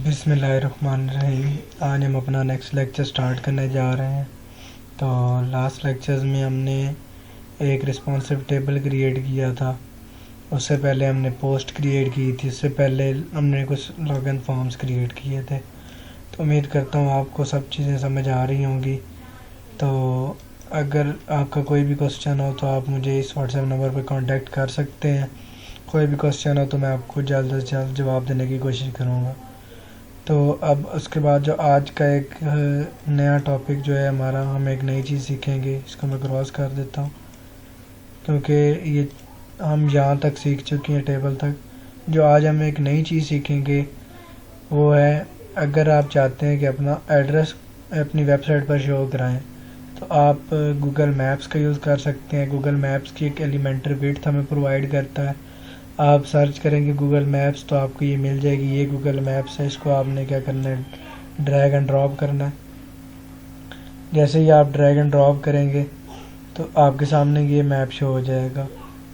बिस्मिल्लाहिर्रहमानिर्रहीम। आज हम अपना नेक्स्ट लेक्चर स्टार्ट करने जा रहे हैं। तो लास्ट लेक्चर्स में हमने एक रिस्पॉन्सिव टेबल क्रिएट किया था। उससे पहले हमने पोस्ट क्रिएट की थी। उससे पहले हमने कुछ लॉगिन फॉर्म्स क्रिएट किए थे। तो उम्मीद करता हूँ आपको सब चीज़ें समझ आ रही होंगी। तो अगर आपका कोई भी क्वेश्चन हो तो आप मुझे इस व्हाट्सएप नंबर पर कांटेक्ट कर सकते हैं। कोई भी क्वेश्चन हो तो मैं आपको जल्द से जल्द जवाब देने की कोशिश करूँगा। तो अब उसके बाद जो आज का एक नया टॉपिक जो है हमारा, हम एक नई चीज़ सीखेंगे। इसको मैं क्रॉस कर देता हूँ क्योंकि ये हम यहाँ तक सीख चुके हैं टेबल तक। जो आज हम एक नई चीज़ सीखेंगे वो है, अगर आप चाहते हैं कि अपना एड्रेस अपनी वेबसाइट पर शो कराएं तो आप गूगल मैप्स का यूज़ कर सकते हैं। गूगल मैप्स की एक एलिमेंट्री विड्थ हमें प्रोवाइड करता है। आप सर्च करेंगे गूगल मैप्स तो आपको ये मिल जाएगी। ये गूगल मैप्स है, इसको आपने क्या करना है, ड्रैग एंड ड्रॉप करना है। जैसे ही आप ड्रैग एंड ड्रॉप करेंगे तो आपके सामने ये मैप शो हो जाएगा।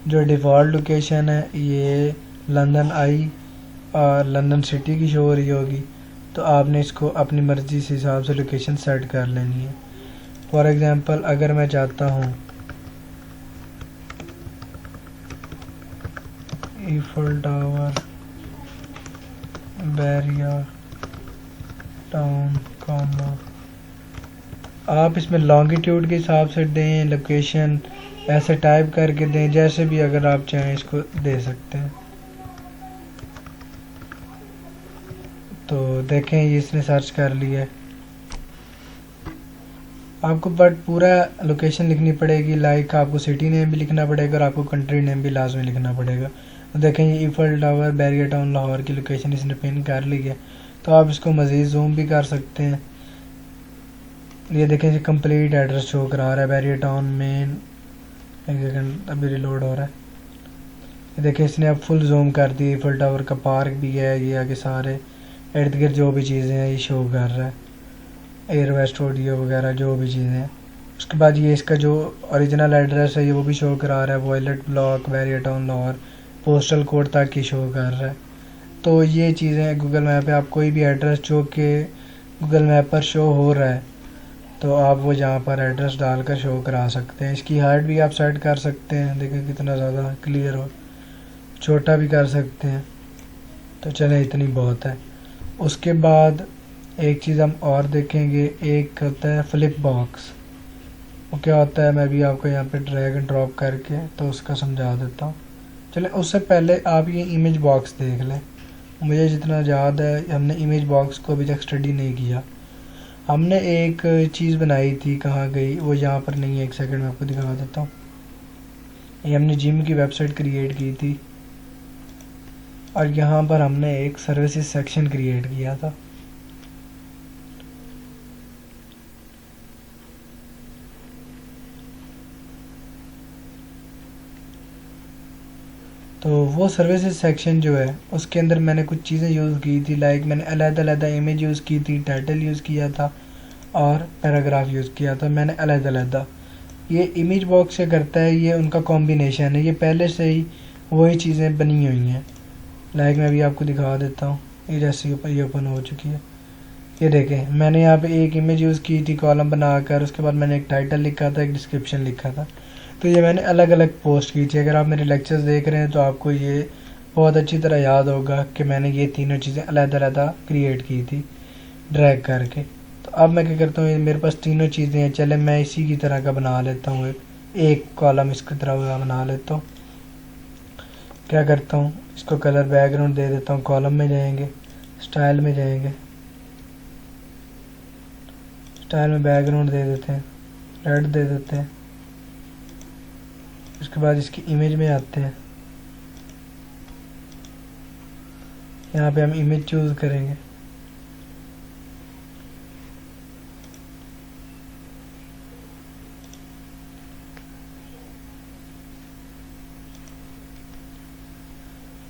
जो डिफ़ॉल्ट लोकेशन है ये लंदन आई और लंदन सिटी की शो हो रही होगी। तो आपने इसको अपनी मर्ज़ी से हिसाब से लोकेशन सेट कर लेनी है। फॉर एग्ज़ाम्पल अगर मैं चाहता हूँ Eiffel Tower, Bahria Town corner, आप इसमें लॉन्गिट्यूड के हिसाब से दें, लोकेशन ऐसे टाइप करके दें, जैसे भी अगर आप चाहें इसको दे सकते हैं। तो देखें ये इसने सर्च कर लिया है। आपको बट पूरा लोकेशन लिखनी पड़ेगी, लाइक आपको सिटी नेम भी लिखना पड़ेगा और आपको कंट्री नेम भी लाजमी लिखना पड़ेगा। तो देखें ये Eiffel Tower Bahria Town Lahore की लोकेशन इसने पिन कर ली है। तो आप इसको मज़ीद जूम भी कर सकते हैं। ये देखें ये कंप्लीट एड्रेस शो करा रहा है बैरिया टाउन में। एक सेकंड अभी रिलोड हो रहा है। ये देखें इसने अब फुल जूम कर दी। ईफल टावर का पार्क भी है, ये आगे सारे इर्द गिर्द जो भी चीज़ें हैं ये शो कर रहा है, एयरवे स्टूडियो वगैरह जो भी चीज़ें हैं। उसके बाद ये इसका जो ओरिजिनल एड्रेस है ये वो भी शो करा रहा है, violet block Bahria Town Lahore, postal code तक ही शो कर रहा है। तो ये चीज़ें गूगल मैप पे आप कोई भी एड्रेस जो कि गूगल मैप पर शो हो रहा है तो आप वो जहाँ पर एड्रेस डालकर शो करा सकते हैं। इसकी हाइट भी आप सेट कर सकते हैं, देखिए कितना ज़्यादा क्लियर हो, छोटा भी कर सकते हैं। तो चलें इतनी बहुत है। उसके बाद एक चीज़ हम और देखेंगे, एक होता है फ्लिप बॉक्स। वो क्या होता है मैं भी आपको यहाँ पे ड्रैग एंड ड्रॉप करके तो उसका समझा देता हूँ। चलें उससे पहले आप ये इमेज बॉक्स देख लें। मुझे जितना याद है हमने इमेज बॉक्स को अभी तक स्टडी नहीं किया। हमने एक चीज़ बनाई थी, कहाँ गई वो, यहाँ पर नहीं है, एक सेकंड में आपको दिखा देता हूँ। ये हमने जिम की वेबसाइट क्रिएट की थी और यहाँ पर हमने एक सर्विसेज सेक्शन क्रिएट किया था। तो वो सर्विसेज सेक्शन जो है उसके अंदर मैंने कुछ चीज़ें यूज़ की थी, लाइक मैंने अलग-अलग इमेज यूज़ की थी, टाइटल यूज़ किया था और पैराग्राफ यूज़ किया था मैंने अलग-अलग। ये इमेज बॉक्स से करता है, ये उनका कॉम्बिनेशन है, ये पहले से ही वही चीज़ें बनी हुई हैं। लाइक मैं भी आपको दिखा देता हूँ, ये जैसे ऊपर ये ओपन हो चुकी है। ये देखें मैंने यहाँ पे एक इमेज यूज़ की थी कॉलम बनाकर, उसके बाद मैंने एक टाइटल लिखा था, एक डिस्क्रिप्शन लिखा था। तो ये मैंने अलग अलग पोस्ट की थी। अगर आप मेरे लेक्चर्स देख रहे हैं तो आपको ये बहुत अच्छी तरह याद होगा कि मैंने ये तीनों चीज़ें अलग क्रिएट की थी ड्रैग करके। तो अब मैं क्या करता हूँ, मेरे पास तीनों चीज़ें हैं, चले मैं इसी की तरह का बना लेता हूँ, एक कॉलम इसकी तरह का बना लेता हूँ। क्या करता हूँ, इसको कलर बैकग्राउंड दे देता हूँ। कॉलम में जाएंगे, स्टाइल में जाएंगे, स्टाइल में बैकग्राउंड दे देते हैं, रेड दे देते हैं। उसके बाद इसकी इमेज में आते हैं, यहाँ पे हम इमेज चूज़ करेंगे।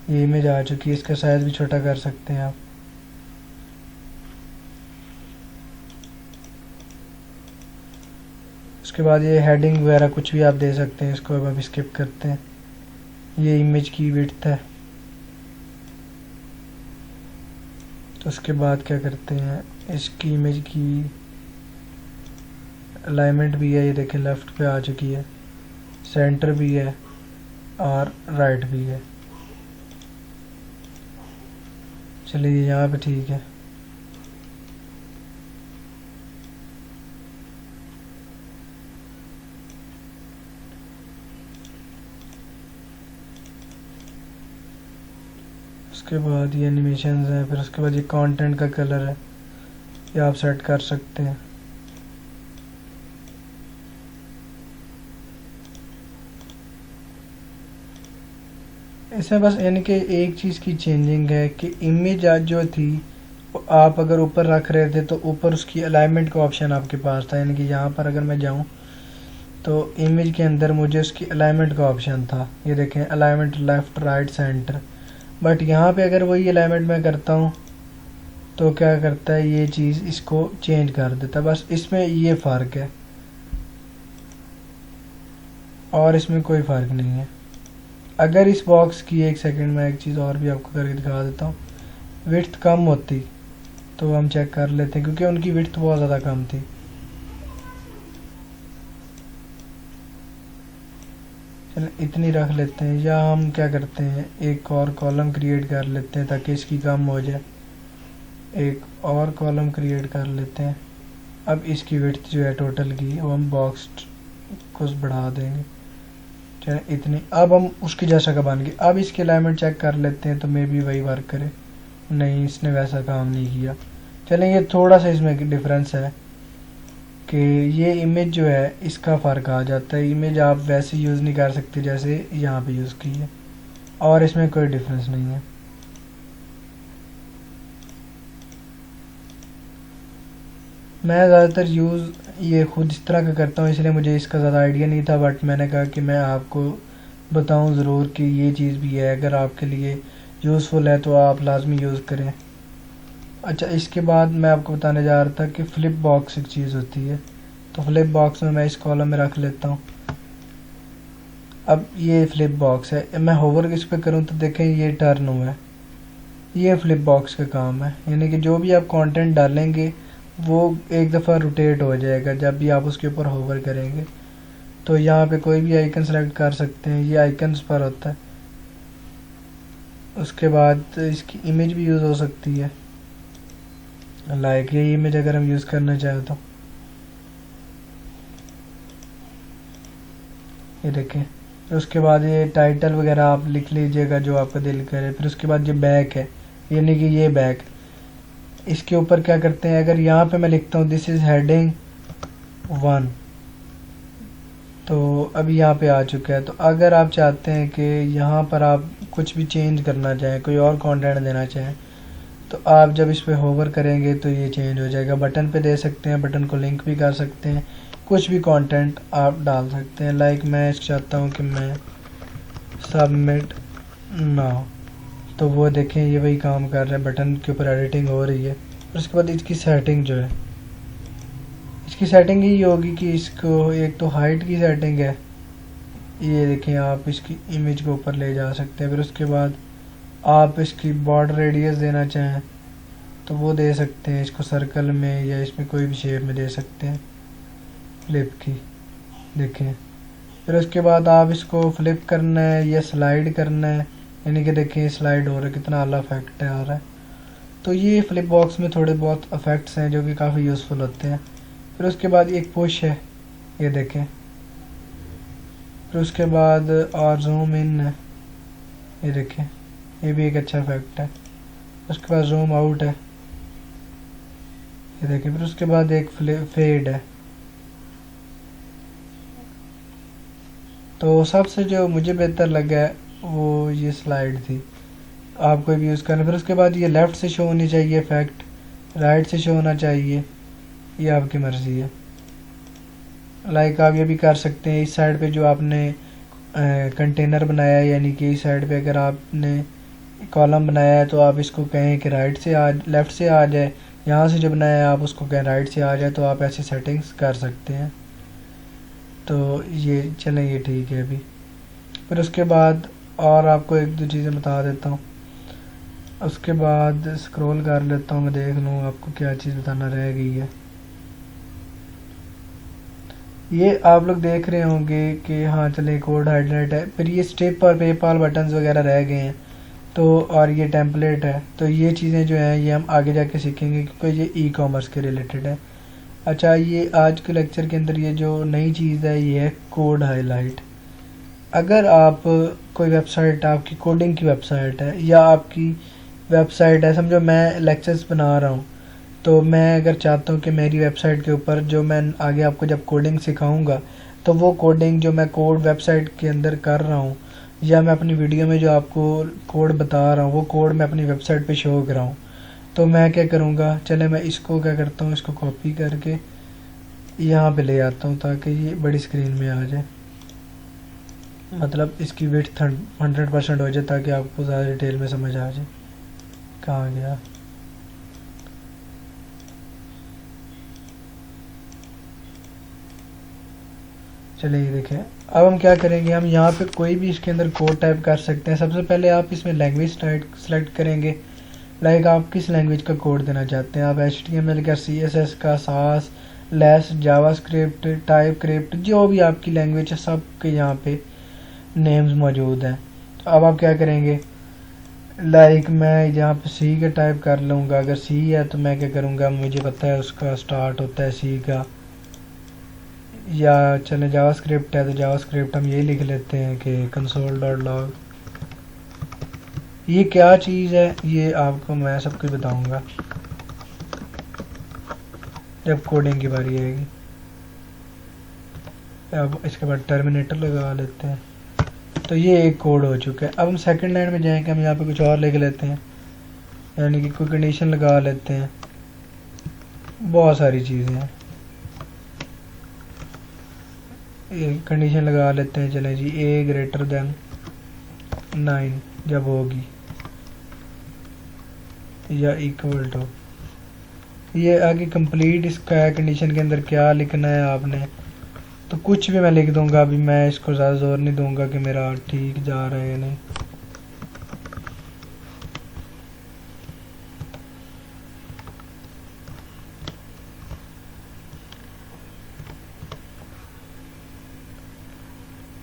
ये इमेज आ चुकी है, इसका साइज भी छोटा कर सकते हैं आप। उसके बाद ये हेडिंग वगैरह कुछ भी आप दे सकते हैं। इसको अब हम स्किप करते हैं। ये इमेज की विड्थ है, उसके बाद क्या करते हैं, इसकी इमेज की अलाइनमेंट भी है, ये देखें लेफ़्ट पे आ चुकी है, सेंटर भी है और राइट भी है। चलिए यहाँ पे ठीक है। उसके बाद ये एनिमेशंस हैं, फिर उसके बाद ये कंटेंट का कलर है, ये आप सेट कर सकते हैं। इसमें बस यानी कि एक चीज़ की चेंजिंग है कि इमेज आज जो थी वो आप अगर ऊपर रख रहे थे तो ऊपर उसकी अलाइनमेंट का ऑप्शन आपके पास था, यानी कि यहाँ पर अगर मैं जाऊँ तो इमेज के अंदर मुझे उसकी अलाइनमेंट का ऑप्शन था, ये देखें alignment left right centre. But यहाँ पे अगर वही अलाइनमेंट मैं करता हूँ तो क्या करता है, ये चीज़ इसको चेंज कर देता है। बस इसमें ये फ़र्क है और इसमें कोई फ़र्क नहीं है। अगर इस बॉक्स की एक सेकंड में एक चीज़ और भी आपको करके दिखा देता हूँ, विड्थ कम होती तो हम चेक कर लेते हैं, क्योंकि उनकी विड्थ बहुत ज़्यादा कम थी। चलिए इतनी रख लेते हैं, या हम क्या करते हैं एक और कॉलम क्रिएट कर लेते हैं ताकि इसकी कम हो जाए, एक और कॉलम क्रिएट कर लेते हैं। अब इसकी विड्थ जो है टोटल की वो हम बॉक्स को बढ़ा देंगे, चलिए इतनी। अब हम उसकी जैसा का बन गए। अब इसकी अलाइनमेंट चेक कर लेते हैं तो मे भी वही वर्क करे, नहीं इसने वैसा काम नहीं किया। चलें ये थोड़ा सा इसमें डिफरेंस है कि ये इमेज जो है इसका फ़र्क आ जाता है, इमेज आप वैसे यूज़ नहीं कर सकते जैसे यहाँ पे यूज़ की है, और इसमें कोई डिफरेंस नहीं है। मैं ज़्यादातर यूज़ ये खुद इस तरह का करता हूँ, इसलिए मुझे इसका ज़्यादा आइडिया नहीं था, बट मैंने कहा कि मैं आपको बताऊँ ज़रूर कि ये चीज़ भी है, अगर आपके लिए यूज़फुल है तो आप लाजमी यूज़ करें। अच्छा, इसके बाद मैं आपको बताने जा रहा था कि फ्लिप बॉक्स एक चीज़ होती है, तो फ्लिप बॉक्स में मैं इस कॉलम में रख लेता हूँ। अब ये फ्लिप बॉक्स है, मैं होवर इस पर करूँ तो देखें ये टर्न हुआ है, ये फ्लिप बॉक्स का काम है, यानी कि जो भी आप कंटेंट डालेंगे वो एक दफ़ा रोटेट हो जाएगा जब भी आप उसके ऊपर होवर करेंगे। तो यहाँ पे कोई भी आइकन सेलेक्ट कर सकते हैं, ये आइकन्स पर होता है। उसके बाद इसकी इमेज भी यूज़ हो सकती है, लाइक ये इमेज अगर हम यूज़ करना चाहें तो ये देखें। फिर उसके बाद ये टाइटल वगैरह आप लिख लीजिएगा जो आपका दिल करे। फिर उसके बाद ये बैक है, यानी कि ये बैक, इसके ऊपर क्या करते हैं, अगर यहाँ पे मैं लिखता हूँ दिस इज़ हेडिंग 1, तो अभी यहाँ पे आ चुका है। तो अगर आप चाहते हैं कि यहाँ पर आप कुछ भी चेंज करना चाहें, कोई और कंटेंट देना चाहें, तो आप जब इस पे होवर करेंगे तो ये चेंज हो जाएगा। बटन पे दे सकते हैं, बटन को लिंक भी कर सकते हैं, कुछ भी कंटेंट आप डाल सकते हैं। लाइक मैं चाहता हूँ कि मैं सबमिट नाउ, तो वो देखें ये वही काम कर रहा है, बटन के ऊपर एडिटिंग हो रही है। उसके बाद इसकी सेटिंग जो है, इसकी सेटिंग ही होगी कि इसको एक तो हाइट की सेटिंग है, ये देखें आप इसकी इमेज को ऊपर ले जा सकते हैं। फिर उसके बाद आप इसकी बॉर्डर रेडियस देना चाहें तो वो दे सकते हैं, इसको सर्कल में या इसमें कोई भी शेप में दे सकते हैं, फ्लिप की देखें। फिर उसके बाद आप इसको फ्लिप करना है या स्लाइड करना है, यानी कि देखें स्लाइड हो रहा है, कितना अला इफेक्ट आ रहा है। तो ये फ्लिप बॉक्स में थोड़े बहुत इफेक्ट्स हैं जो कि काफ़ी यूज़फुल होते हैं। फिर उसके बाद एक पुश है, ये देखें। फिर उसके बाद और जूम इन है, ये देखें, ये भी एक अच्छा इफेक्ट है। उसके बाद जूम आउट है, ये देखें। फिर उसके बाद एक फेड है। तो सबसे जो मुझे बेहतर लगा है वो ये स्लाइड थी, आप कोई भी यूज़ करना। फिर उसके बाद ये लेफ़्ट से शो होनी चाहिए इफेक्ट, राइट से शो होना चाहिए, ये आपकी मर्ज़ी है। लाइक आप ये भी कर सकते हैं, इस साइड पे जो आपने कंटेनर बनाया है, यानी कि इस साइड पे अगर आपने कॉलम बनाया है तो आप इसको कहें कि राइट से आ, लेफ़्ट से आ जाए, यहाँ से जो बनाया है आप उसको कहें राइट से आ जाए, तो आप ऐसी सेटिंग्स कर सकते हैं। तो ये चलें, ये ठीक है अभी। फिर उसके बाद और आपको एक दो चीज़ें बता देता हूँ उसके बाद स्क्रॉल कर लेता हूँ, मैं देख लूँ आपको क्या चीज़ बताना रह गई है। ये आप लोग देख रहे होंगे कि हाँ चले कोड हाइलाइट है, फिर ये स्टेप और पेपाल बटन्स वगैरह रह गए हैं। तो और ये टेम्पलेट है, तो ये चीज़ें जो हैं ये हम आगे जाके सीखेंगे क्योंकि ये ई कॉमर्स के रिलेटेड है। अच्छा, ये आज के लेक्चर के अंदर ये जो नई चीज़ है ये है कोड हाईलाइट। अगर आप कोई वेबसाइट, आपकी कोडिंग की वेबसाइट है या आपकी वेबसाइट है, समझो मैं लेक्चर्स बना रहा हूँ, तो मैं अगर चाहता हूँ कि मेरी वेबसाइट के ऊपर जो मैं आगे आपको जब कोडिंग सिखाऊंगा, तो वो कोडिंग जो मैं कोड वेबसाइट के अंदर कर रहा हूँ या मैं अपनी वीडियो में जो आपको कोड बता रहा हूँ वो कोड मैं अपनी वेबसाइट पे शो कराऊँ, तो मैं क्या करूँगा, चले मैं इसको क्या करता हूँ, इसको कॉपी करके यहाँ पे ले आता हूँ ताकि ये बड़ी स्क्रीन में आ जाए, मतलब इसकी विड्थ 100% हो जाए ताकि आपको ज़्यादा डिटेल में समझ आ जाए। कहाँ गया, चलिए ये देखें। अब हम क्या करेंगे, हम यहाँ पे कोई भी इसके अंदर कोड टाइप कर सकते हैं। सबसे पहले आप इसमें लैंग्वेज सेलेक्ट करेंगे, लाइक आप किस लैंग्वेज का कोड देना चाहते हैं। आप HTML का, CSS का, सास, लेस, जावास्क्रिप्ट, टाइपस्क्रिप्ट, जो भी आपकी लैंग्वेज है सब के यहाँ पे नेम्स मौजूद हैं। तो अब आप क्या करेंगे, लाइक मैं यहाँ पे सी का टाइप कर लूँगा। अगर सी है तो मैं क्या करूँगा, मुझे पता है उसका स्टार्ट होता है सी का, या चले जावास्क्रिप्ट है तो जावास्क्रिप्ट हम ये लिख लेते हैं कि console.log। ये क्या चीज़ है ये आपको मैं सब कुछ बताऊंगा जब कोडिंग की बारी आएगी। अब इसके बाद टर्मिनेटर लगा लेते हैं, तो ये एक कोड हो चुका है। अब हम सेकंड लाइन में जाएंगे, हम यहाँ पे कुछ और लिख लेते हैं, यानी कि कोई कंडीशन लगा लेते हैं। बहुत सारी चीज़ें हैं, एक कंडीशन लगा लेते हैं, चले जी a ग्रेटर देन 9 जब होगी, या इक्वल टू, ये आगे कंप्लीट इसका है कंडीशन के अंदर क्या लिखना है आपने। तो कुछ भी मैं लिख दूंगा, अभी मैं इसको ज़्यादा जोर नहीं दूंगा कि मेरा ठीक जा रहा है या नहीं।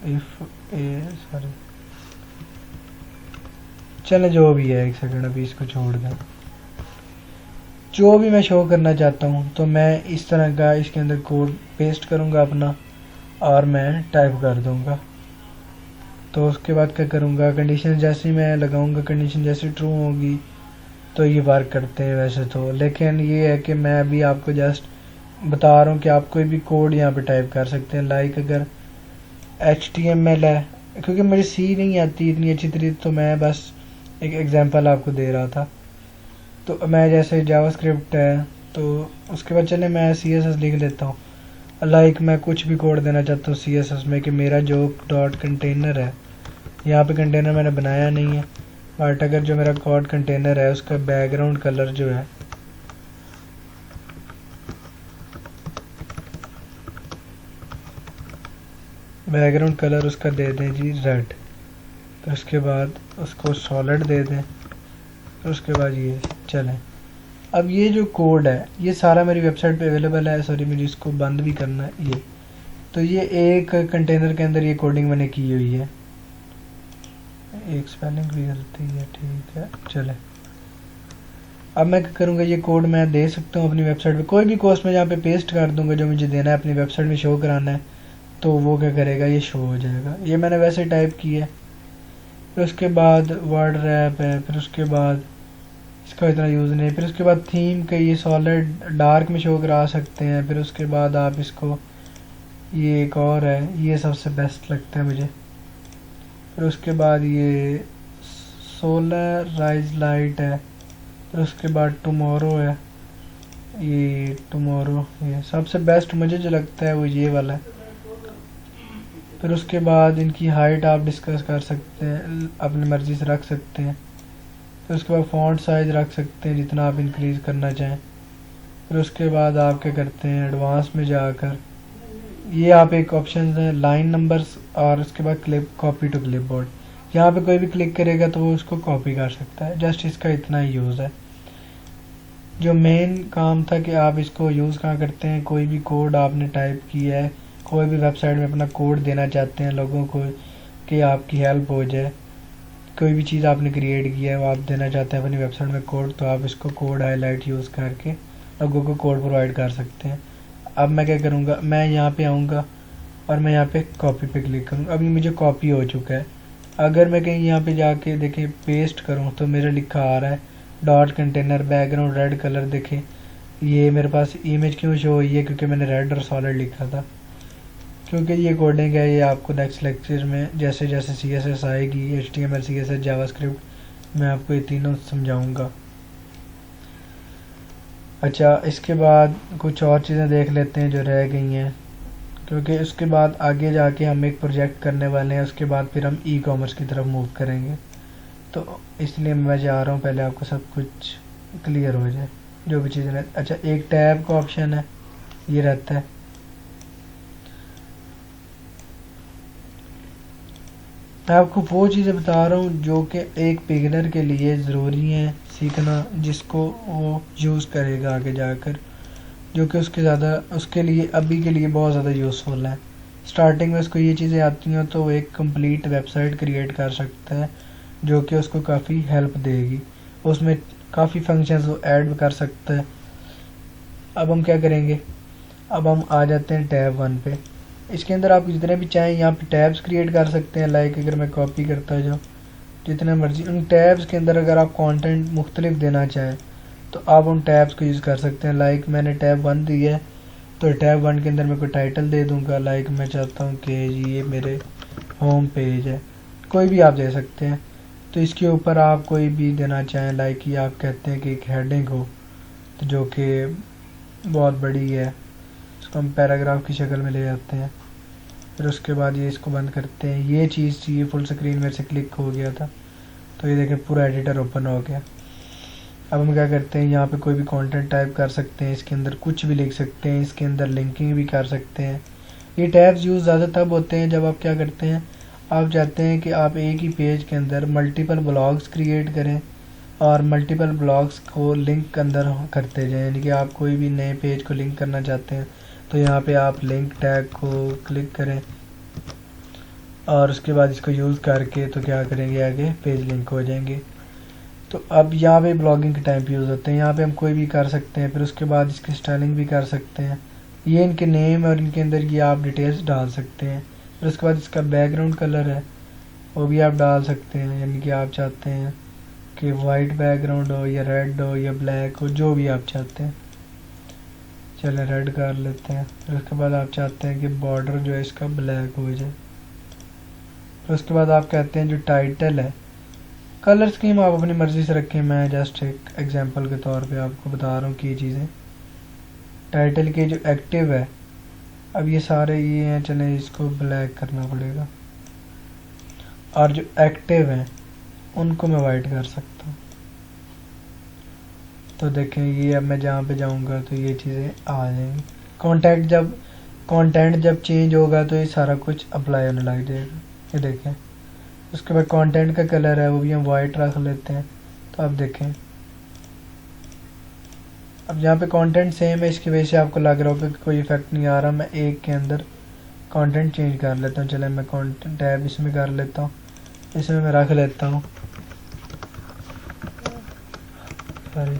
इफ ए सॉरी, चले जो भी है, एक सेकंड अभी इसको छोड़ दें। जो भी मैं शो करना चाहता हूँ तो मैं इस तरह का इसके अंदर कोड पेस्ट करूँगा अपना और मैं टाइप कर दूँगा। तो उसके बाद क्या करूँगा, कंडीशन जैसी मैं लगाऊँगा, कंडीशन जैसी ट्रू होगी तो ये वर्क करते हैं वैसे तो। लेकिन ये है कि मैं अभी आपको जस्ट बता रहा हूँ कि आप कोई भी कोड यहाँ पे टाइप कर सकते हैं। लाइक अगर HTML है, क्योंकि मुझे सी नहीं आती इतनी अच्छी तरीके, तो मैं बस एक एग्जांपल आपको दे रहा था। तो मैं जैसे जावास्क्रिप्ट है तो उसके बाद चले मैं CSS लिख लेता हूँ। लाइक मैं कुछ भी कोड देना चाहता हूँ CSS में कि मेरा जो डॉट कंटेनर है, यहाँ पे कंटेनर मैंने बनाया नहीं है, बट अगर जो मेरा कोड कंटेनर है उसका बैकग्राउंड कलर जो है बैकग्राउंड कलर उसका दे दें जी रेड, तो उसके बाद उसको सॉलिड दे दें, तो उसके बाद ये चलें। अब ये जो कोड है ये सारा मेरी वेबसाइट पे अवेलेबल है। सॉरी मुझे इसको बंद भी करना है ये, तो ये एक कंटेनर के अंदर ये कोडिंग मैंने की हुई है। एक स्पेलिंग भी गलती है, ठीक है चले। अब मैं क्या करूँगा, ये कोड मैं दे सकता हूँ अपनी वेबसाइट पे, कोई भी कोस्ट में यहाँ पे पेस्ट कर दूंगा जो मुझे देना है अपनी वेबसाइट में शो कराना है, तो वो क्या करेगा, ये शो हो जाएगा। ये मैंने वैसे टाइप किया है। फिर उसके बाद वर्ड रैप है, फिर उसके बाद इसका इतना यूज़ नहीं, फिर उसके बाद थीम का ये सॉलिड डार्क में शो करा सकते हैं। फिर उसके बाद आप इसको, ये एक और है, ये सबसे बेस्ट लगता है मुझे। फिर उसके बाद ये सोलर राइज लाइट है, फिर उसके बाद टुमारो है, ये टुमारो, ये सबसे बेस्ट मुझे जो लगता है वो ये वाला है। फिर उसके बाद इनकी हाइट आप डिस्कस कर सकते हैं, अपनी मर्ज़ी से रख सकते हैं। फिर उसके बाद फ़ॉन्ट साइज़ रख सकते हैं जितना आप इंक्रीज़ करना चाहें। फिर उसके बाद आप क्या करते हैं, एडवांस में जाकर ये आप एक ऑप्शन है लाइन नंबर्स, और उसके बाद क्लिप कॉपी टू क्लिपबोर्ड, यहाँ पे कोई भी क्लिक करेगा तो वो उसको कॉपी कर सकता है। जस्ट इसका इतना ही यूज़ है। जो मेन काम था कि आप इसको यूज़ कहाँ करते हैं, कोई भी कोड आपने टाइप किया है, कोई भी वेबसाइट में अपना कोड देना चाहते हैं लोगों को कि आपकी हेल्प हो जाए, कोई भी चीज़ आपने क्रिएट किया है वो आप देना चाहते हैं अपनी वेबसाइट में कोड, तो आप इसको कोड हाईलाइट यूज़ करके लोगों को कोड प्रोवाइड कर सकते हैं। अब मैं क्या करूँगा, मैं यहाँ पे आऊँगा और मैं यहाँ पे कॉपी पे क्लिक करूँगा। अभी मुझे कॉपी हो चुका है। अगर मैं कहीं यहाँ पे जाके देखें पेस्ट करूँ तो मेरा लिखा आ रहा है dot container background red colour. देखें ये मेरे पास इमेज क्यों शो हुई है, क्योंकि मैंने रेड और सॉलिड लिखा था। क्योंकि ये कोडिंग है, ये आपको नेक्स्ट लेक्चर में जैसे जैसे CSS आएगी, HTML CSS जावास्क्रिप्ट, मैं आपको ये तीनों समझाऊंगा। अच्छा, इसके बाद कुछ और चीज़ें देख लेते हैं जो रह गई हैं, क्योंकि उसके बाद आगे जाके हम एक प्रोजेक्ट करने वाले हैं। उसके बाद फिर हम ई-कॉमर्स की तरफ मूव करेंगे, तो इसलिए मैं चाह रहा हूँ पहले आपको सब कुछ क्लियर हो जाए जो भी चीज़ें। अच्छा, एक टैब का ऑप्शन है, ये रहता है। मैं आपको वो चीज़ें बता रहा हूँ जो कि एक बिगिनर के लिए ज़रूरी हैं सीखना, जिसको वो यूज़ करेगा आगे जाकर, जो कि उसके लिए अभी के लिए बहुत ज़्यादा यूज़फुल है। स्टार्टिंग में उसको ये चीज़ें आती हैं तो वो एक कंप्लीट वेबसाइट क्रिएट कर सकता है जो कि उसको काफ़ी हेल्प देगी। उसमें काफ़ी फंक्शंस वो ऐड कर सकता है। अब हम क्या करेंगे, अब हम आ जाते हैं टैब 1 पे। इसके अंदर आप जितने भी चाहें यहाँ पे टैब्स क्रिएट कर सकते हैं। लाइक अगर मैं कॉपी करता जाऊँ जितने मर्जी, उन टैब्स के अंदर अगर आप कंटेंट मुख्तलिफ देना चाहें तो आप उन टैब्स को यूज़ कर सकते हैं। लाइक मैंने टैब 1 दी है तो टैब 1 के अंदर मैं कोई टाइटल दे दूँगा। लाइक मैं चाहता हूँ कि ये मेरे होम पेज है, कोई भी आप दे सकते हैं। तो इसके ऊपर आप कोई भी देना चाहें, लाइक ये आप कहते हैं कि एक हेडिंग हो तो जो कि बहुत बड़ी है, इसको हम पैराग्राफ की शक्ल में ले जाते हैं। फिर उसके बाद ये इसको बंद करते हैं। ये चीज़ चाहिए, फुल स्क्रीन मेरे से क्लिक हो गया था तो ये देखें पूरा एडिटर ओपन हो गया। अब हम क्या करते हैं, यहाँ पे कोई भी कंटेंट टाइप कर सकते हैं, इसके अंदर कुछ भी लिख सकते हैं, इसके अंदर लिंकिंग भी कर सकते हैं। ये टैब्स यूज़ ज़्यादा तब होते हैं जब आप क्या करते हैं, आप चाहते हैं कि आप एक ही पेज के अंदर मल्टीपल ब्लॉग्स क्रिएट करें और मल्टीपल ब्लॉग्स को लिंक अंदर करते जाएं। यानी कि आप कोई भी नए पेज को लिंक करना चाहते हैं तो यहाँ पे आप लिंक टैग को क्लिक करें और उसके बाद इसको यूज़ करके तो क्या करेंगे, आगे पेज लिंक हो जाएंगे। तो अब यहाँ पे ब्लॉगिंग के टाइप यूज़ होते हैं, यहाँ पे हम कोई भी कर सकते हैं। फिर उसके बाद इसकी स्टाइलिंग भी कर सकते हैं। ये इनके नेम और इनके अंदर ये आप डिटेल्स डाल सकते हैं। फिर उसके बाद इसका बैकग्राउंड कलर है वो भी आप डाल सकते हैं, यानी कि आप चाहते हैं कि वाइट बैकग्राउंड हो या रेड हो या ब्लैक हो, जो भी आप चाहते हैं। चलें रेड कर लेते हैं। फिर उसके बाद आप चाहते हैं कि बॉर्डर जो है इसका ब्लैक हो जाए। फिर उसके बाद आप कहते हैं जो टाइटल है, कलर स्कीम आप अपनी मर्ज़ी से रखें, मैं जस्ट एक एग्जांपल के तौर पे आपको बता रहा हूँ कि ये चीज़ें। टाइटल के जो एक्टिव है, अब ये सारे ये हैं, चलें इसको ब्लैक करना पड़ेगा, और जो एक्टिव हैं उनको मैं वाइट कर सकता हूँ। तो देखें ये अब मैं जहाँ पे जाऊँगा तो ये चीज़ें आ जाएंगी। कंटेंट जब चेंज होगा तो ये सारा कुछ अप्लाई होने लग जाएगा। ये देखें। उसके बाद कंटेंट का कलर है वो भी हम वाइट रख लेते हैं। तो अब देखें, अब यहाँ पे कंटेंट सेम है, इसकी वजह से आपको लग रहा होगा कि कोई इफेक्ट नहीं आ रहा। मैं एक के अंदर कंटेंट चेंज कर लेता हूँ। चले मैं कंटेंट टैब इसमें कर लेता हूँ, इसमें मैं रख लेता हूँ सॉरी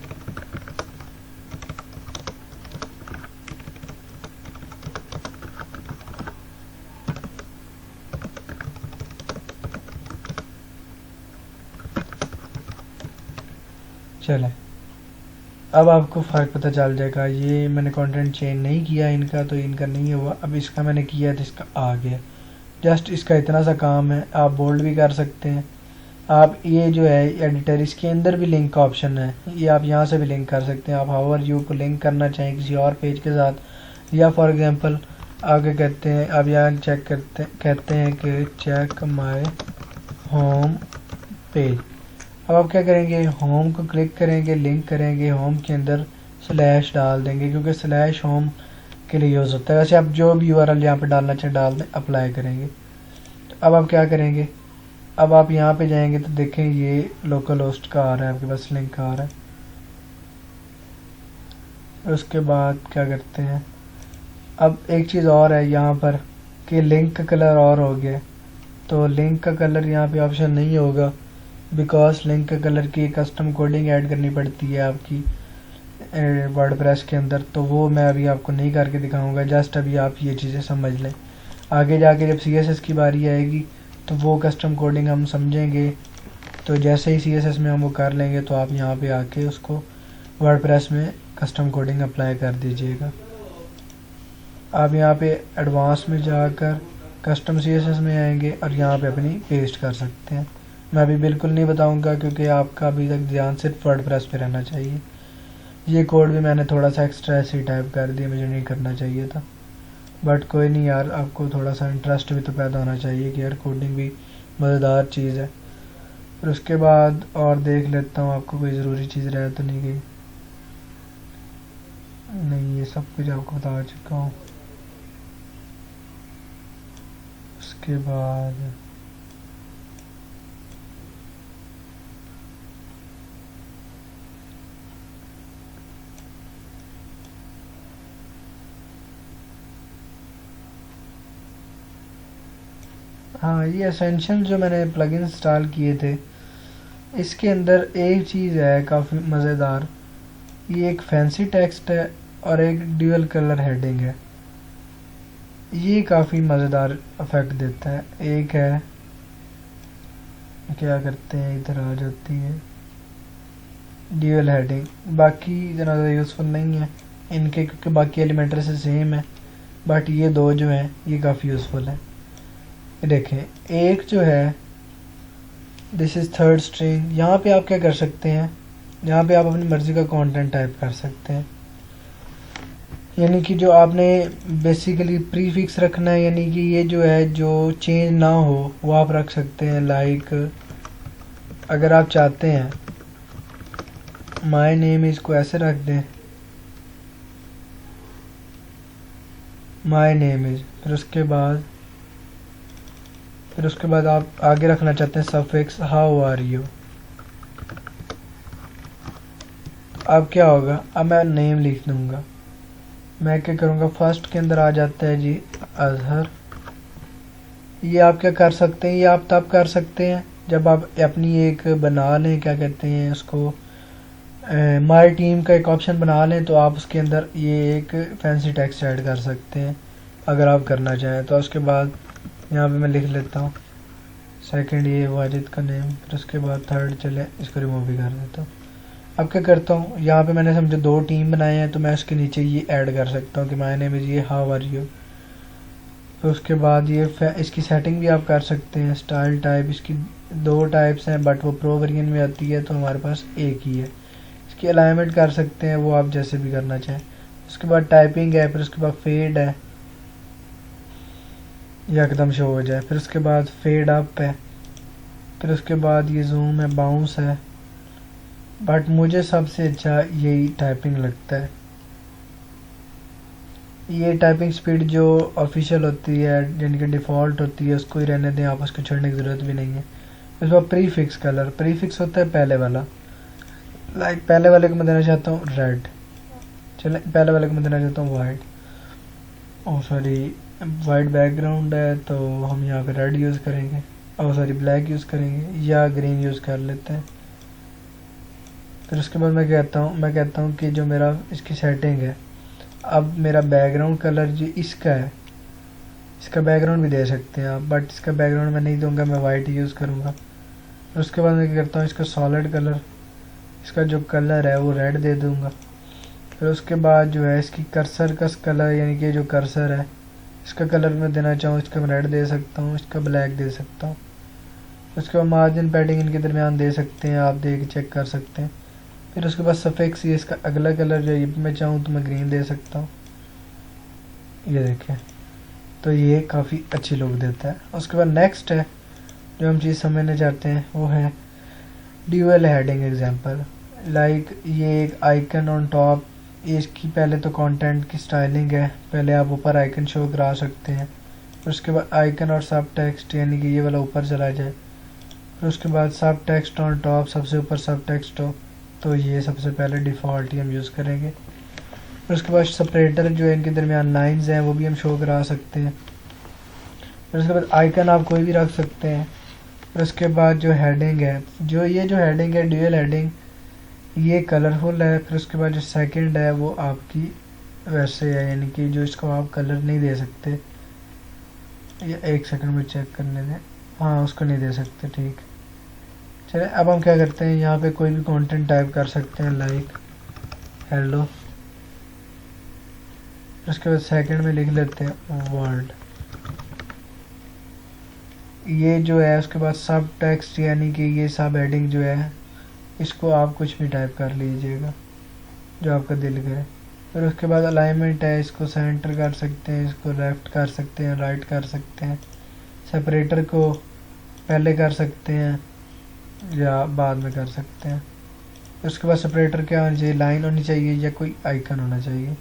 चले, अब आपको फ़र्क पता चल जाएगा। ये मैंने कंटेंट चेंज नहीं किया इनका, तो इनका नहीं हुआ। अब इसका मैंने किया तो इसका आ गया। जस्ट इसका इतना सा काम है। आप बोल्ड भी कर सकते हैं। आप ये जो है एडिटर, इसके अंदर भी लिंक का ऑप्शन है, ये आप यहाँ से भी लिंक कर सकते हैं। आप हाउवर यू को लिंक करना चाहें किसी और पेज के साथ, या फॉर एग्जांपल आगे कहते हैं, अब यहाँ चेक करते कहते हैं कि चेक माय होम पेज। अब आप क्या करेंगे, होम को क्लिक करेंगे, लिंक करेंगे, होम के अंदर स्लैश डाल देंगे, क्योंकि स्लैश होम के लिए यूज़ होता है। वैसे आप जो भी यूआरएल यहाँ पे डालना चाहें डाल दें, अप्लाई करेंगे। तो अब आप क्या करेंगे, अब आप यहाँ पे जाएंगे तो देखें ये लोकल होस्ट का आ रहा है, आपके पास लिंक का आ रहा है। उसके बाद क्या करते हैं, अब एक चीज़ और है यहाँ पर कि लिंक का कलर और हो गया। तो लिंक का कलर यहाँ पे ऑप्शन नहीं होगा, बिकॉज लिंक के कलर की कस्टम कोडिंग ऐड करनी पड़ती है आपकी वर्डप्रेस के अंदर। तो वो मैं अभी आपको नहीं करके दिखाऊंगा, जस्ट अभी आप ये चीज़ें समझ लें। आगे जाके जब CSS की बारी आएगी तो वो कस्टम कोडिंग हम समझेंगे। तो जैसे ही CSS में हम वो कर लेंगे तो आप यहाँ पे आके उसको वर्डप्रेस में कस्टम कोडिंग अप्लाई कर दीजिएगा। आप यहाँ पे एडवांस में जाकर कस्टम CSS में आएंगे और यहाँ पे अपनी पेस्ट कर सकते हैं। मैं अभी बिल्कुल नहीं बताऊंगा क्योंकि आपका अभी तक ध्यान सिर्फ वर्डप्रेस पे रहना चाहिए। ये कोड भी मैंने थोड़ा सा एक्स्ट्रा ऐसे ही टाइप कर दिया, मुझे नहीं करना चाहिए था, बट कोई नहीं यार, आपको थोड़ा सा इंटरेस्ट भी तो पैदा होना चाहिए कि यार कोडिंग भी मज़ेदार चीज़ है। फिर उसके बाद और देख लेता हूँ आपको कोई ज़रूरी चीज़ रह तो नहीं गई। नहीं, ये सब कुछ आपको बता चुका हूँ। उसके बाद हाँ, ये एसेंशियल जो मैंने प्लगइन इंस्टॉल किए थे, इसके अंदर एक चीज़ है काफ़ी मज़ेदार। ये एक फैंसी टेक्स्ट है और एक ड्यूअल कलर हेडिंग है। ये काफ़ी मज़ेदार इफेक्ट देता है। एक है, क्या करते हैं, इधर आ जाती है ड्यूअल हेडिंग, बाकी इतना ज़्यादा यूज़फुल नहीं है इनके क्योंकि बाकी एलिमेंटर से सेम है, बट ये दो जो हैं ये काफ़ी यूज़फुल है। देखें, एक जो है दिस इज़ थर्ड स्ट्रिंग, यहाँ पे आप क्या कर सकते हैं, यहाँ पे आप अपनी मर्ज़ी का कंटेंट टाइप कर सकते हैं। यानी कि जो आपने बेसिकली प्रीफिक्स रखना है, यानी कि ये जो है जो चेंज ना हो वो आप रख सकते हैं। लाइक अगर आप चाहते हैं माय नेम इसको ऐसे रख दें, माय नेम इज़, फिर उसके बाद आप आगे रखना चाहते हैं सफिक्स हाउ आर यू। अब क्या होगा, अब मैं नेम लिख दूंगा। मैं क्या करूँगा, फर्स्ट के अंदर आ जाता है जी अजहर। ये आप क्या कर सकते हैं, ये आप तब कर सकते हैं जब आप अपनी एक बना लें, क्या कहते हैं उसको, माय टीम का एक ऑप्शन बना लें, तो आप उसके अंदर ये एक फैंसी टेक्स्ट ऐड कर सकते हैं अगर आप करना चाहें। तो उसके बाद यहाँ पे मैं लिख लेता हूँ सेकंड ये वाजिद का नेम, फिर उसके बाद थर्ड चले इसको रिमूव भी कर देता हूँ। अब क्या करता हूँ, यहाँ पे मैंने समझो दो टीम बनाए हैं तो मैं उसके नीचे ये ऐड कर सकता हूँ कि माय नेम इज़ ये हाउ आर यू। तो उसके बाद ये इसकी सेटिंग भी आप कर सकते हैं। स्टाइल टाइप इसकी दो टाइप्स हैं बट वो प्रो वेरिएंट में आती है तो हमारे पास एक ही है। इसकी अलाइनमेंट कर सकते हैं, वो आप जैसे भी करना चाहें। उसके बाद टाइपिंग है, फिर उसके बाद फेड है, ये एकदम शो हो जाए, फिर उसके बाद फेड अप है, फिर उसके बाद ये जूम है, बाउंस है, बट मुझे सबसे अच्छा यही टाइपिंग लगता है। ये टाइपिंग स्पीड जो ऑफिशियल होती है यानी कि डिफ़ॉल्ट होती है उसको ही रहने दें, आप उसको छोड़ने की ज़रूरत भी नहीं है। इस बार प्रीफिक्स कलर, प्रीफिक्स होता है पहले वाला, लाइक पहले वाले को मैं देना चाहता हूँ रेड, चले पहले वाले को मैं देना चाहता हूँ white, oh sorry white background है तो हम यहाँ पे रेड यूज़ करेंगे, ओह सॉरी ब्लैक यूज़ करेंगे या ग्रीन यूज़ कर लेते हैं। फिर उसके बाद मैं कहता हूँ कि जो मेरा इसकी सेटिंग है, अब मेरा बैकग्राउंड कलर जो इसका है, इसका बैकग्राउंड भी दे सकते हैं आप, बट इसका बैकग्राउंड मैं नहीं दूंगा, मैं वाइट यूज़ करूँगा। फिर उसके बाद मैं क्या करता हूँ, इसका सॉलिड कलर, इसका जो कलर है वो रेड दे दूँगा। फिर उसके बाद जो है इसकी कर्सर का कलर यानी कि जो कर्सर है इसका कलर मैं देना चाहूँ, इसका मैं रेड दे सकता हूँ, इसका ब्लैक दे सकता हूँ। उसके बाद मार्जिन पैडिंग इनके दरमियान दे सकते हैं, आप देख चेक कर सकते हैं। फिर उसके बाद सफिक्स, ये इसका अगला कलर जो ये मैं चाहूँ तो मैं ग्रीन दे सकता हूँ, ये देखें, तो ये काफ़ी अच्छी लुक देता है। उसके बाद नेक्स्ट है जो हम चीज़ समझना चाहते हैं वो है ड्यूअल हेडिंग एग्जांपल। लाइक ये एक आइकन ऑन टॉप, ये इसकी पहले तो कंटेंट की स्टाइलिंग है, पहले आप ऊपर आइकन शो करा सकते हैं, फिर उसके बाद आइकन और सब टेक्स्ट यानी कि ये वाला ऊपर चला जाए, फिर उसके बाद सब टेक्स्ट ऑन टॉप, सबसे ऊपर सब टेक्स्ट हो, तो ये सबसे पहले डिफ़ॉल्ट ही हम यूज़ करेंगे। फिर उसके बाद सेपरेटर जो है इनके दरमियान लाइंस हैं वो भी हम शो करा सकते हैं। फिर उसके बाद आइकन आप कोई भी रख सकते हैं। फिर उसके बाद जो हेडिंग है, जो हेडिंग है ड्यूअल हेडिंग, ये कलरफुल है। फिर उसके बाद जो सेकंड है वो आपकी वैसे है, यानी कि जो इसको आप कलर नहीं दे सकते। ये एक सेकंड में चेक करने दें, हाँ उसको नहीं दे सकते, ठीक। चलिए अब हम क्या करते हैं, यहाँ पे कोई भी कंटेंट टाइप कर सकते हैं, लाइक हेलो। उसके बाद सेकंड में लिख लेते हैं वर्ल्ड। ये जो है उसके बाद सब टेक्स्ट, यानी कि ये सब हेडिंग जो है इसको आप कुछ भी टाइप कर लीजिएगा जो आपका दिल करे। फिर उसके बाद अलाइनमेंट है, इसको सेंटर कर सकते हैं, इसको लेफ़्ट कर सकते हैं, राइट कर सकते हैं। सेपरेटर को पहले कर सकते हैं या बाद में कर सकते हैं। उसके बाद सेपरेटर क्या होनी चाहिए, लाइन होनी चाहिए या कोई आइकन होना चाहिए,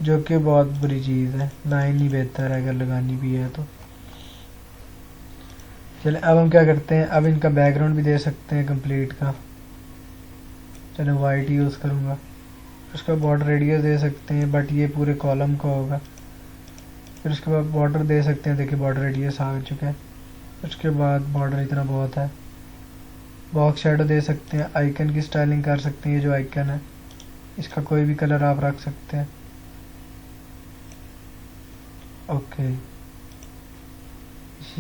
जो कि बहुत बुरी चीज़ है। लाइन ही बेहतर है अगर लगानी भी है तो। चले अब हम क्या करते हैं, अब इनका बैकग्राउंड भी दे सकते हैं कंप्लीट का। चलो वाइट यूज़ करूँगा। उसका बॉर्डर रेडियस दे सकते हैं, बट ये पूरे कॉलम का होगा। फिर उसके बाद बॉर्डर दे सकते हैं, देखिए बॉर्डर रेडियस आ चुका है। उसके बाद बॉर्डर इतना बहुत है। बॉक्स शेडो दे सकते हैं, आइकन की स्टाइलिंग कर सकते हैं। ये जो आइकन है इसका कोई भी कलर आप रख सकते हैं। ओके,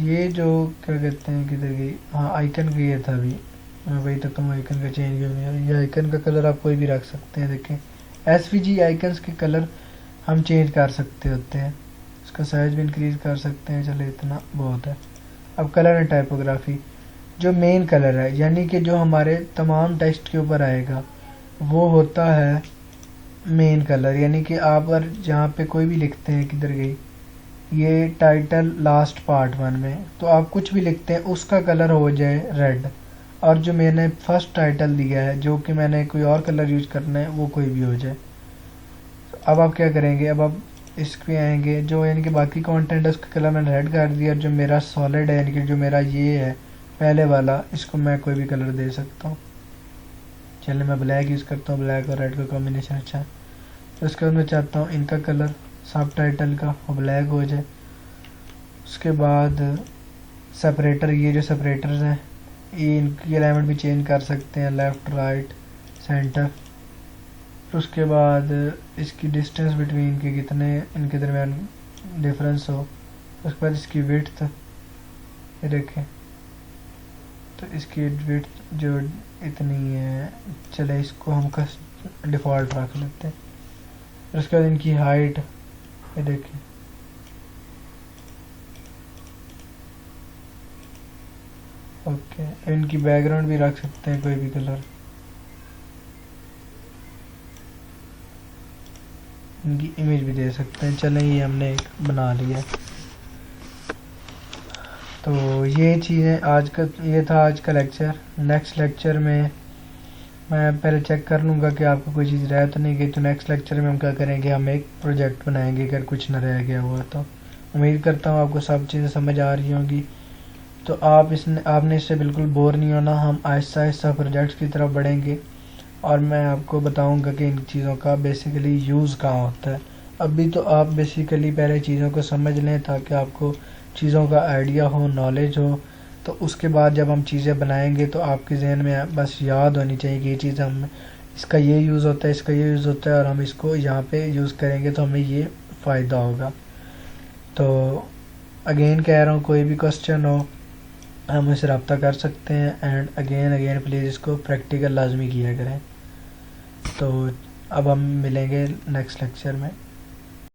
ये जो क्या कहते हैं कि देखिए, हाँ आइकन का ये था अभी, मैं वही तो कहूँ आइकन का चेंज क्यों नहीं है। ये आइकन का कलर आप कोई भी रख सकते हैं। देखें एसवीजी आइकन्स के कलर हम चेंज कर सकते होते हैं, इसका साइज भी इंक्रीज कर सकते हैं। चलो इतना बहुत है। अब कलर एंड टाइपोग्राफी, जो मेन कलर है यानी कि जो हमारे तमाम टेक्स्ट के ऊपर आएगा वो होता है मेन कलर। यानी कि आप अगर जहाँ पे कोई भी लिखते हैं, किधर गई ये टाइटल लास्ट पार्ट 1 में, तो आप कुछ भी लिखते हैं उसका कलर हो जाए रेड। और जो मैंने फर्स्ट टाइटल दिया है जो कि मैंने कोई और कलर यूज करना है वो कोई भी हो जाए। तो अब आप क्या करेंगे, अब आप इस पे आएंगे, जो यानी कि बाकी कंटेंट है उसका कलर मैंने रेड कर दिया। जो मेरा सॉलिड है यानी कि जो मेरा ये है पहले वाला, इसको मैं कोई भी कलर दे सकता हूँ। चलिए मैं ब्लैक यूज़ करता हूँ, ब्लैक और रेड का कॉम्बिनेशन अच्छा है। तो उसके बाद मैं चाहता हूँ इनका कलर सब टाइटल का वो ब्लैक हो जाए। उसके बाद सेपरेटर, ये जो सेपरेटर्स हैं ये इनकी अलाइनमेंट भी चेंज कर सकते हैं, लेफ़्ट राइट सेंटर। फिर उसके बाद इसकी डिस्टेंस बिटवीन के कितने इनके दरमियान डिफरेंस हो। उसके बाद इसकी विड्थ, ये देखें तो इसकी विड्थ जो इतनी है, चले इसको हम डिफ़ॉल्ट रख लेते हैं। फिर उसके बाद इनकी हाइट, ये देखें ओके। इनकी बैकग्राउंड भी रख सकते हैं कोई भी कलर। इनकी इमेज भी दे सकते हैं। चलें ये हमने एक बना लिया। तो ये चीज़ें आज का, ये था आज का लेक्चर। नेक्स्ट लेक्चर में मैं पहले चेक कर लूँगा कि आपको कोई चीज़ रह तो नहीं गई। तो नेक्स्ट लेक्चर में हम क्या करेंगे, हम एक प्रोजेक्ट बनाएंगे अगर कुछ न रह गया हुआ तो। उम्मीद करता हूँ आपको सब चीज़ें समझ आ रही होंगी। तो आपने इससे बिल्कुल बोर नहीं होना। हम आहिस्ता आहिस्ता प्रोजेक्ट्स की तरफ बढ़ेंगे और मैं आपको बताऊंगा कि इन चीज़ों का बेसिकली यूज़ कहाँ होता है। अभी तो आप बेसिकली पहले चीज़ों को समझ लें ताकि आपको चीज़ों का आइडिया हो, नॉलेज हो। तो उसके बाद जब हम चीज़ें बनाएंगे तो आपके जहन में बस याद होनी चाहिए कि ये चीज़ हम, इसका ये यूज़ होता है, इसका ये यूज़ होता है और हम इसको यहाँ पे यूज़ करेंगे तो हमें ये फ़ायदा होगा। तो अगेन कह रहा हूँ, कोई भी क्वेश्चन हो हम मुझसे रब्ता कर सकते हैं। एंड अगेन प्लीज़ इसको प्रैक्टिकल लाजमी किया करें। तो अब हम मिलेंगे नेक्स्ट लेक्चर में।